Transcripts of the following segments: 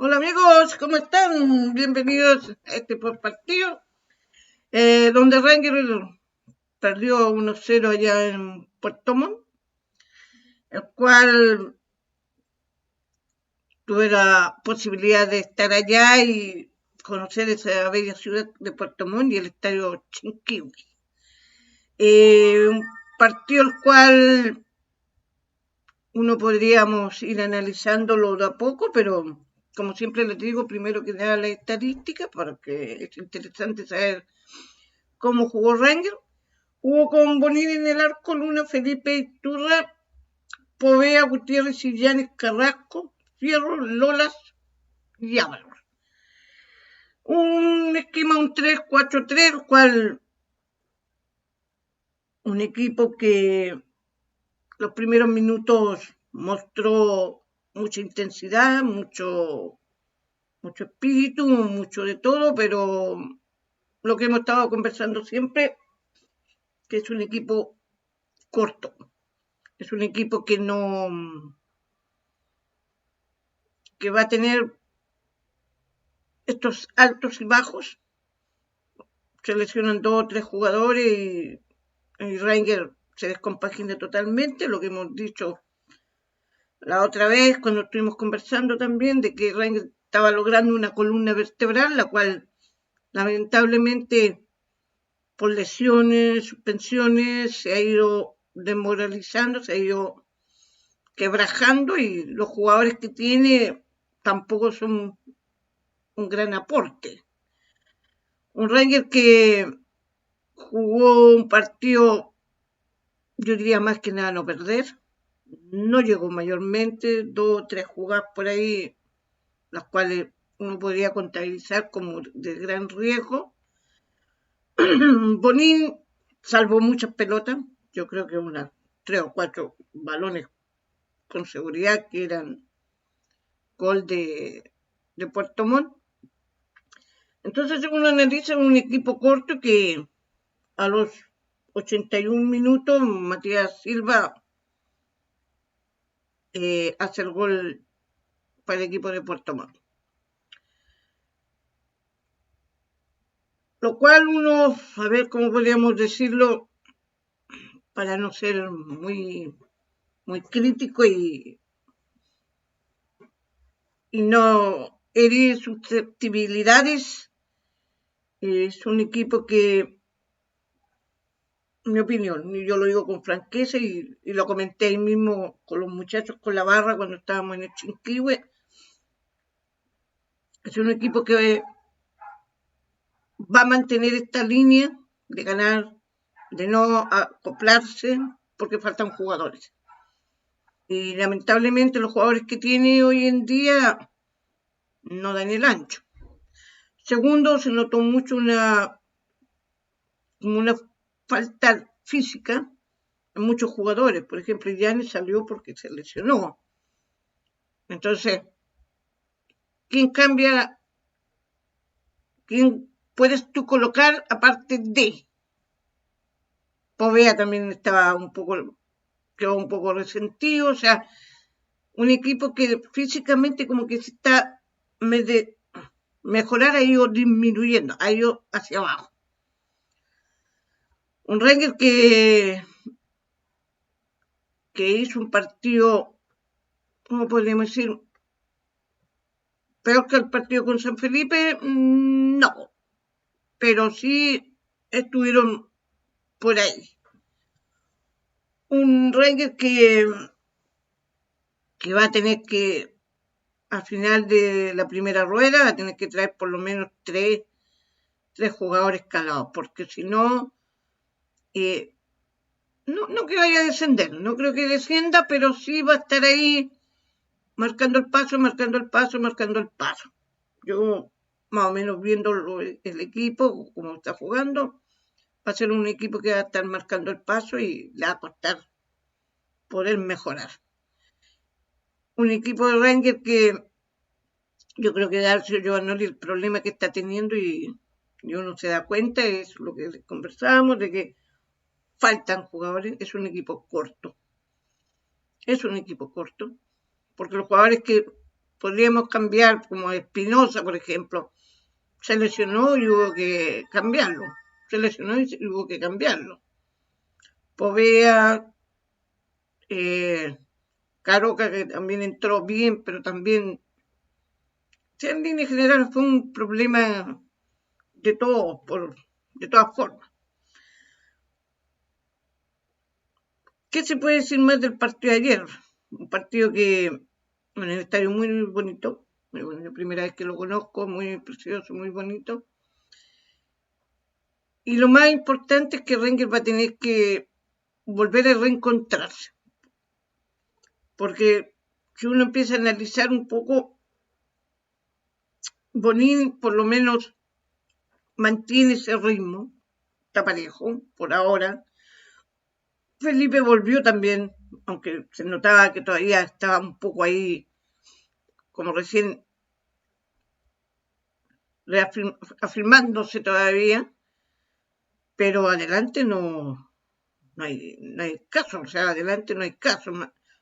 Hola amigos, ¿cómo están? Bienvenidos a este partido, donde Rangers perdió 1-0 allá en Puerto Montt, el cual tuve la posibilidad de estar allá y conocer esa bella ciudad de Puerto Montt y el estadio Chinquihue. Un partido el cual uno podríamos ir analizándolo de a poco, pero como siempre les digo, primero que nada la estadística, porque es interesante saber cómo jugó Rangers. Jugó con Bonini en el arco, Luna, Felipe Iturra, Povea, Gutiérrez, Illanes, Carrasco, Fierro, Lolas y Ábalos. Un esquema, un 3-4-3, el cual un equipo que los primeros minutos mostró mucha intensidad, mucho espíritu, mucho de todo, pero lo que hemos estado conversando siempre, que es un equipo corto, es un equipo que va a tener estos altos y bajos. Se lesionan 2 o 3 jugadores y Rangers se descompagina totalmente, lo que hemos dicho la otra vez cuando estuvimos conversando también, de que Rangers estaba logrando una columna vertebral, la cual lamentablemente por lesiones, suspensiones, se ha ido desmoralizando, se ha ido quebrajando y los jugadores que tiene tampoco son un gran aporte. Un Rangers que jugó un partido, yo diría más que nada no perder, no llegó mayormente, 2 o 3 jugadas por ahí, las cuales uno podría contabilizar como de gran riesgo. Bonín salvó muchas pelotas, yo creo que unas 3 o 4 balones con seguridad que eran gol de Puerto Montt. Entonces uno analiza un equipo corto que a los 81 minutos Matías Silva hace el gol para el equipo de Puerto Montt. Lo cual uno, a ver cómo podríamos decirlo, para no ser muy crítico y no herir susceptibilidades, es un equipo que, en mi opinión, y yo lo digo con franqueza y lo comenté ahí mismo con los muchachos con la barra cuando estábamos en el Chinquihue, es un equipo que va a mantener esta línea de ganar, de no acoplarse, porque faltan jugadores. Y lamentablemente los jugadores que tiene hoy en día no dan el ancho. Segundo, se notó mucho una falta física en muchos jugadores. Por ejemplo, Illanes salió porque se lesionó. Entonces, ¿quién cambia? ¿Quién puedes tú colocar aparte de? Povea también quedó un poco resentido, o sea, un equipo que físicamente como que se está de mejorar, ha ido disminuyendo, ha ido hacia abajo. Un Rangers que hizo un partido, ¿cómo podríamos decir? Peor que el partido con San Felipe, no, pero sí estuvieron por ahí. Un Rangers que va a tener que, al final de la primera rueda, va a tener que traer por lo menos tres jugadores calados, porque si no, no que vaya a descender, no creo que descienda, pero sí va a estar ahí marcando el paso, marcando el paso, marcando el paso. Yo, más o menos viendo el equipo, como está jugando, va a ser un equipo que va a estar marcando el paso y le va a costar poder mejorar. Un equipo de Rangers que yo creo que Darcio Giovanoli, el problema que está teniendo y uno se da cuenta, es lo que conversábamos, de que faltan jugadores, es un equipo corto. Es un equipo corto, porque los jugadores que podríamos cambiar, como Espinosa, por ejemplo, se lesionó y hubo que cambiarlo. Se lesionó y hubo que cambiarlo. Povea, Caroca, que también entró bien, pero también, en línea general, fue un problema de todos, de todas formas. ¿Qué se puede decir más del partido de ayer? Un partido que, bueno, el estadio muy bonito, muy bueno, la primera vez que lo conozco, muy precioso, muy bonito. Y lo más importante es que Rangers va a tener que volver a reencontrarse. Porque si uno empieza a analizar un poco, Bonín por lo menos mantiene ese ritmo, está parejo por ahora. Felipe volvió también, aunque se notaba que todavía estaba un poco ahí, como recién afirmándose todavía, pero adelante no hay caso, o sea, adelante no hay caso.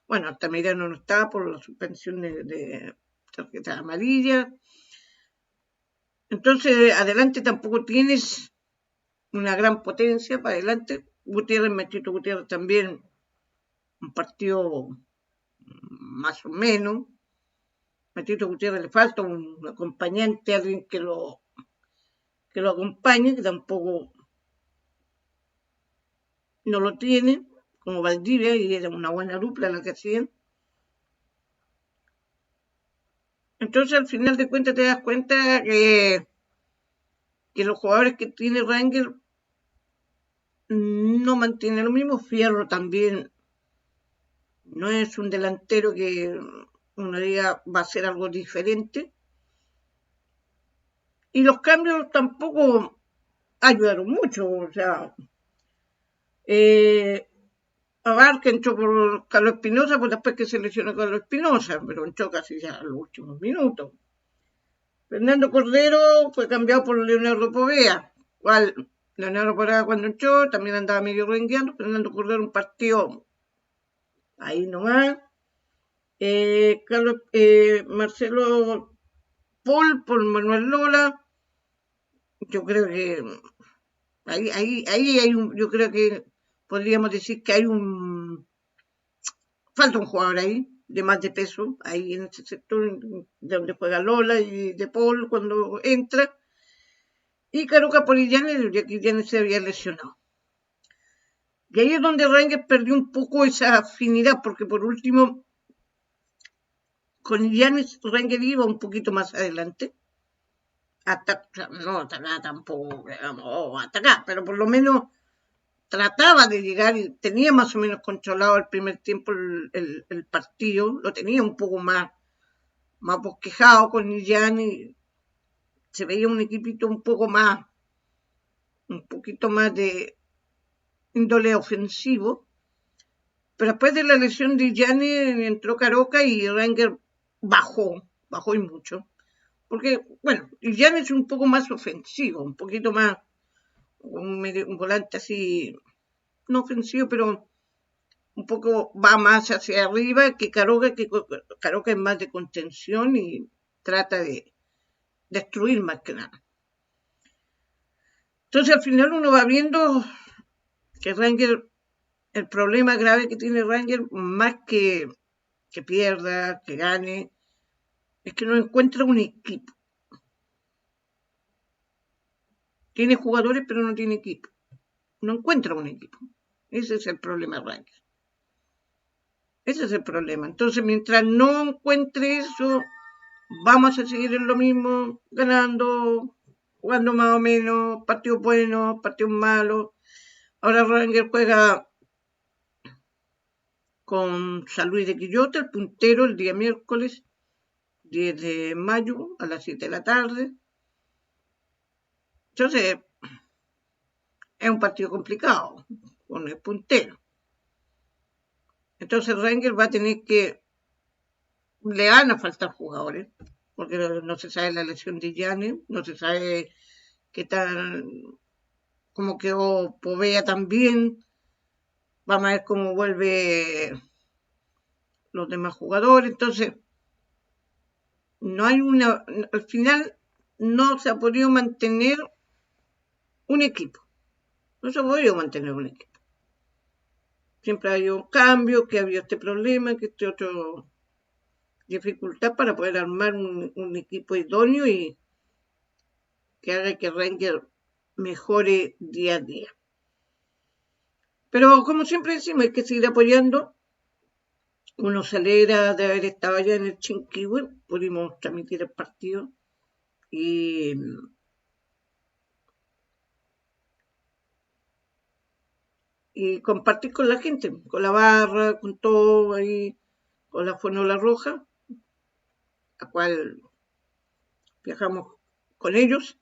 Bueno, Altamirano no estaba por la suspensión de tarjeta amarilla. Entonces, adelante tampoco tienes una gran potencia para adelante. Matito Gutiérrez también, un partido más o menos. Matito Gutiérrez le falta un acompañante, alguien que lo acompañe, que tampoco no lo tiene, como Valdivia, y era una buena dupla la que hacían. Entonces, al final de cuentas, te das cuenta que los jugadores que tiene Rangers no mantienen lo mismo. Fierro también no es un delantero que uno diga va a ser algo diferente. Y los cambios tampoco ayudaron mucho. O sea, Abarca entró por Carlos Espinosa, pues después que se lesionó Carlos Espinosa, pero entró casi ya en los últimos minutos. Fernando Cordero fue cambiado por Leonardo Povea, cual Leonardo Povea cuando entró también andaba medio rengueando. Fernando Cordero un partido ahí nomás. Marcelo Paul por Manuel Lola. Yo creo que ahí hay yo creo que podríamos decir que hay falta un jugador ahí de más de peso, ahí en ese sector de donde juega Lola y de Paul cuando entra. Y Caroca por Illanes, ya que Illanes se había lesionado. Y ahí es donde Rangers perdió un poco esa afinidad, porque por último, con Illanes Rangers iba un poquito más adelante. No atacar tampoco, digamos, atacar, pero por lo menos trataba de llegar y tenía más o menos controlado el primer tiempo el partido, lo tenía un poco más bosquejado con Illanes, se veía un equipito un poquito más de índole ofensivo. Pero después de la lesión de Illanes entró Caroca y Rangers bajó y mucho. Porque, bueno, Illanes es un poco más ofensivo, un poquito más, un volante así, no ofensivo, pero un poco va más hacia arriba que Caroca es más de contención y trata de destruir más que nada. Entonces al final uno va viendo que Rangers, el problema grave que tiene Rangers, más que pierda, que gane, es que no encuentra un equipo. Tiene jugadores, pero no tiene equipo. No encuentra un equipo. Ese es el problema de Rangers. Ese es el problema. Entonces, mientras no encuentre eso, vamos a seguir en lo mismo, ganando, jugando más o menos, partidos buenos, partidos malos. Ahora Rangers juega con San Luis de Quillota, el puntero, el día miércoles 10 de mayo a las 7 de la tarde. Entonces, es un partido complicado con el puntero. Entonces Rangers va a tener que, le van a faltar jugadores, porque no se sabe la lesión de Illanes, no se sabe qué tal, cómo quedó Povea también. Vamos a ver cómo vuelve los demás jugadores. Entonces, no hay al final no se ha podido mantener un equipo. No se ha podido mantener un equipo. Siempre ha habido un cambio, que había este problema, que este otro dificultad para poder armar un equipo idóneo y que haga que Rangers mejore día a día. Pero como siempre decimos, hay que seguir apoyando. Uno se alegra de haber estado allá en el Chinquihue, pudimos transmitir el partido y compartir con la gente, con la barra, con todo ahí, con la Fonola Roja, a cual viajamos con ellos.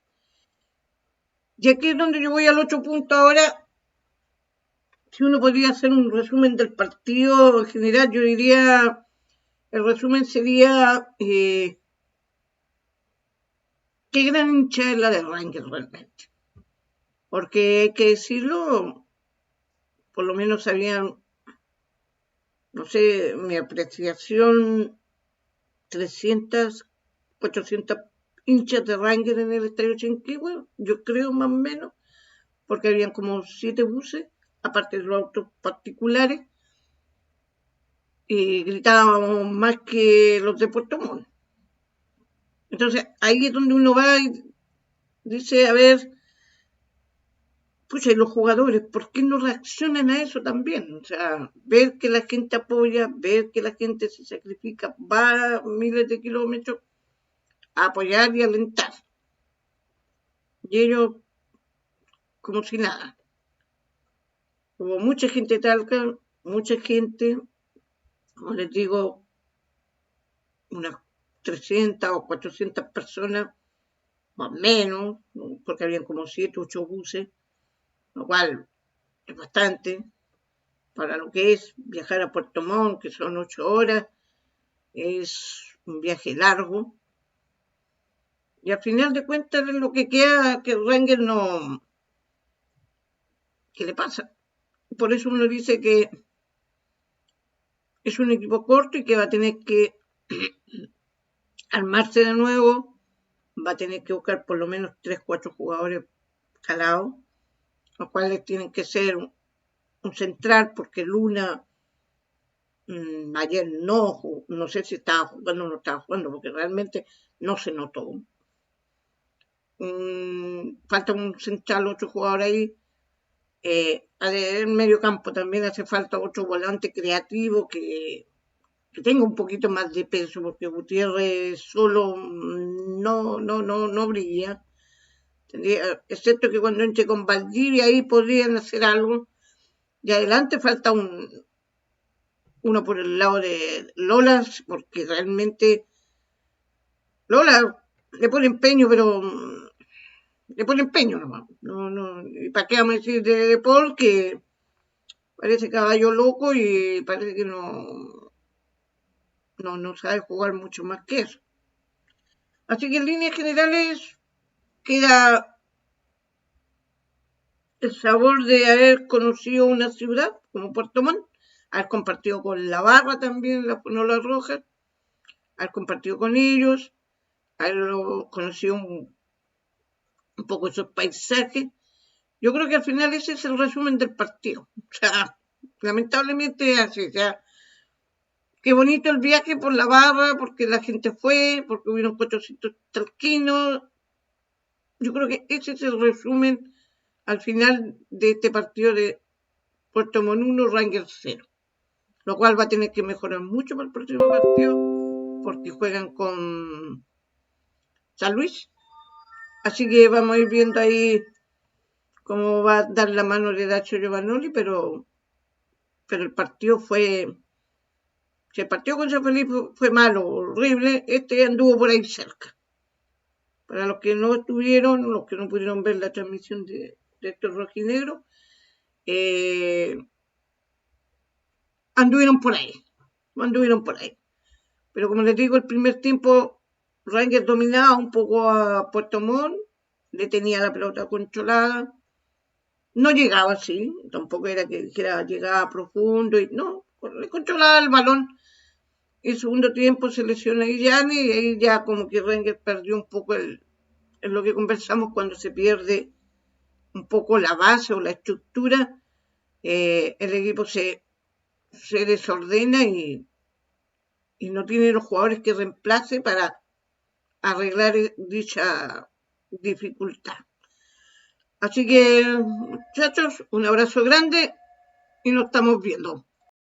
Y aquí es donde yo voy al 8 puntos ahora. Si uno podría hacer un resumen del partido en general, yo diría, el resumen sería, qué gran hincha es la de Rangers realmente. Porque hay que decirlo, por lo menos habían, no sé, mi apreciación, 300, 400 hinchas de Rangers en el estadio Chinquihue, yo creo más o menos, porque habían como 7 buses, aparte de los autos particulares, y gritábamos más que los de Puerto Montt. Entonces, ahí es donde uno va y dice, a ver, pucha, y los jugadores, ¿por qué no reaccionan a eso también? O sea, ver que la gente apoya, ver que la gente se sacrifica, va miles de kilómetros a apoyar y alentar. Y ellos, como si nada. Hubo mucha gente de Talca, mucha gente, como les digo, unas 300 o 400 personas, más o menos, porque habían como 7 o 8 buses, lo cual es bastante para lo que es viajar a Puerto Montt, que son 8 horas, es un viaje largo. Y al final de cuentas es lo que queda que Rangers no... ¿Qué le pasa? Por eso uno dice que es un equipo corto y que va a tener que armarse de nuevo, va a tener que buscar por lo menos 3, 4 jugadores calados, los cuales tienen que ser un central, porque Luna ayer no sé si estaba jugando o no estaba jugando, porque realmente no se notó. Falta un central, otro jugador ahí. En medio campo también hace falta otro volante creativo que tenga un poquito más de peso, porque Gutiérrez solo no brilla. Excepto que cuando entre con Valdivia ahí podrían hacer algo. Y adelante falta uno por el lado de Lola, porque realmente Lola le pone empeño, pero le pone empeño nomás. ¿Y para qué vamos a decir de Paul que parece caballo loco y parece que no sabe jugar mucho más que eso? Así que en líneas generales queda el sabor de haber conocido una ciudad como Puerto Montt, haber compartido con la barra también, la Fonola Roja, haber compartido con ellos, haber conocido un poco esos paisajes. Yo creo que al final ese es el resumen del partido. O sea, lamentablemente así. O sea, qué bonito el viaje por la barra, porque la gente fue, porque hubieron 400 talquinos. Yo creo que ese es el resumen al final de este partido de Puerto Montt 1, Rangers 0. Lo cual va a tener que mejorar mucho para el próximo partido, porque juegan con San Luis. Así que vamos a ir viendo ahí cómo va a dar la mano de Dacho Giovanoli, pero el partido fue... Si el partido con San Felipe fue malo, horrible, este anduvo por ahí cerca. Para los que no estuvieron, los que no pudieron ver la transmisión de estos rojinegros, anduvieron por ahí. Pero como les digo, el primer tiempo Rangers dominaba un poco a Puerto Montt, le tenía la pelota controlada, no llegaba así, tampoco era que dijera llegaba profundo, y no, le controlaba el balón, el segundo tiempo se lesiona Illani y ahí ya como que Rangers perdió un poco en lo que conversamos cuando se pierde un poco la base o la estructura, el equipo se desordena y no tiene los jugadores que reemplace para arreglar dicha dificultad. Así que, muchachos, un abrazo grande y nos estamos viendo.